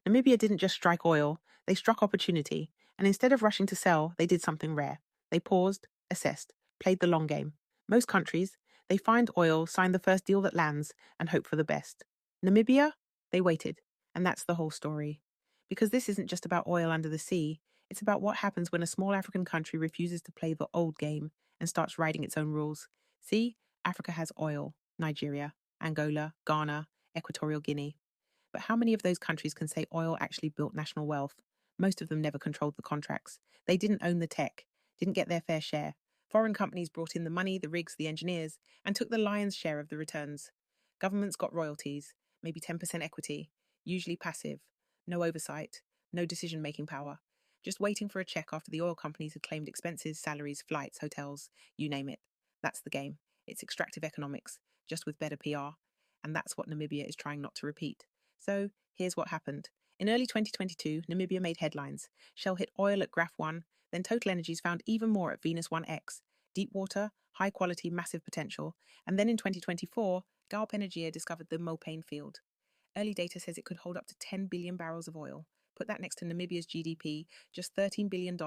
Namibia didn't just strike oil, they struck opportunity. And instead of rushing to sell, they did something rare. They paused, assessed, played the long game. Most countries, they find oil, sign the first deal that lands, and hope for the best. Namibia, they waited. And that's the whole story. Because this isn't just about oil under the sea, it's about what happens when a small African country refuses to play the old game and starts writing its own rules. See, Africa has oil: Nigeria, Angola, Ghana, Equatorial Guinea. But how many of those countries can say oil actually built national wealth? Most of them never controlled the contracts. They didn't own the tech, didn't get their fair share. Foreign companies brought in the money, the rigs, the engineers, and took the lion's share of the returns. Governments got royalties, maybe 10% equity, usually passive, no oversight, no decision-making power, just waiting for a check after the oil companies had claimed expenses, salaries, flights, hotels, you name it. That's the game. It's extractive economics, just with better PR. And that's what Namibia is trying not to repeat. So here's what happened. In early 2022, Namibia made headlines. Shell hit oil at Graph 1, then TotalEnergies found even more at Venus 1X. Deep water, high quality, massive potential. And then in 2024, Galp Energia discovered the Mopane field. Early data says it could hold up to 10 billion barrels of oil. Put that next to Namibia's GDP, just $13 billion,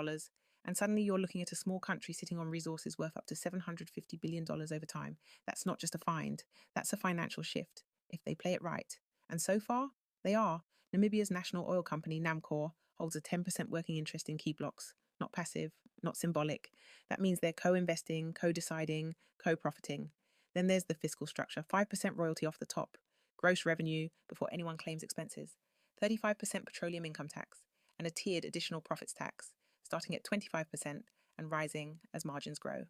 and suddenly you're looking at a small country sitting on resources worth up to $750 billion over time. That's not just a find, that's a financial shift, if they play it right. And so far, they are. Namibia's national oil company, Namcor, holds a 10% working interest in key blocks. Not passive, not symbolic. That means they're co-investing, co-deciding, co-profiting. Then there's the fiscal structure, 5% royalty off the top, gross revenue before anyone claims expenses, 35% petroleum income tax, and a tiered additional profits tax, starting at 25% and rising as margins grow.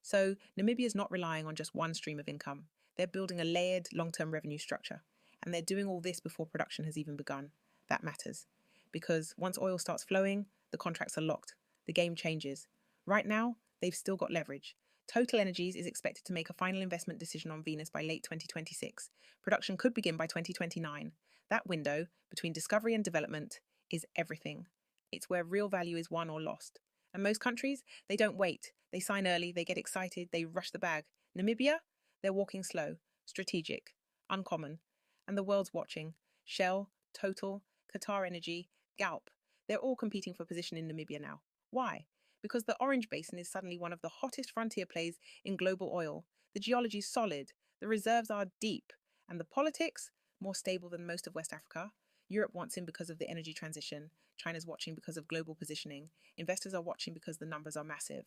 So Namibia is not relying on just one stream of income. They're building a layered long-term revenue structure. And they're doing all this before production has even begun. That matters. Because once oil starts flowing, the contracts are locked. The game changes. Right now, they've still got leverage. TotalEnergies is expected to make a final investment decision on Venus by late 2026. Production could begin by 2029. That window, between discovery and development, is everything. It's where real value is won or lost. And most countries, they don't wait. They sign early, they get excited, they rush the bag. Namibia, they're walking slow, strategic, uncommon. And the world's watching. Shell, Total, Qatar Energy, Galp. They're all competing for position in Namibia now. Why? Because the Orange Basin is suddenly one of the hottest frontier plays in global oil. The geology's solid, the reserves are deep, and the politics, more stable than most of West Africa. Europe wants in because of the energy transition. China's watching because of global positioning. Investors are watching because the numbers are massive.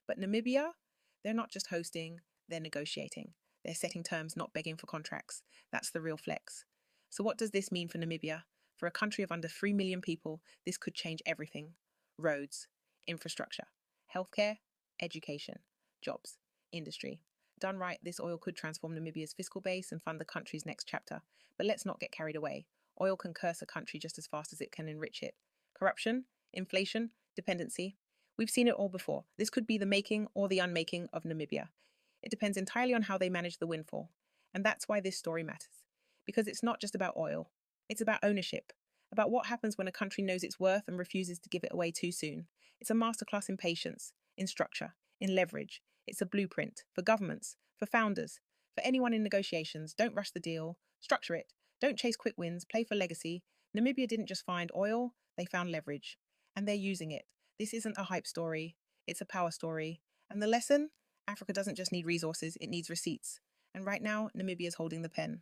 But Namibia, they're not just hosting, they're negotiating. They're setting terms, not begging for contracts. That's the real flex. So what does this mean for Namibia? For a country of under 3 million people, this could change everything. Roads, infrastructure, healthcare, education, jobs, industry. Done right, this oil could transform Namibia's fiscal base and fund the country's next chapter. But let's not get carried away. Oil can curse a country just as fast as it can enrich it. Corruption, inflation, dependency. We've seen it all before. This could be the making or the unmaking of Namibia. It depends entirely on how they manage the windfall. And that's why this story matters. Because it's not just about oil. It's about ownership. About what happens when a country knows its worth and refuses to give it away too soon. It's a masterclass in patience, in structure, in leverage. It's a blueprint for governments, for founders, for anyone in negotiations. Don't rush the deal. Structure it. Don't chase quick wins. Play for legacy. Namibia didn't just find oil. They found leverage. And they're using it. This isn't a hype story. It's a power story. And the lesson? Africa doesn't just need resources, it needs receipts. And right now, Namibia is holding the pen.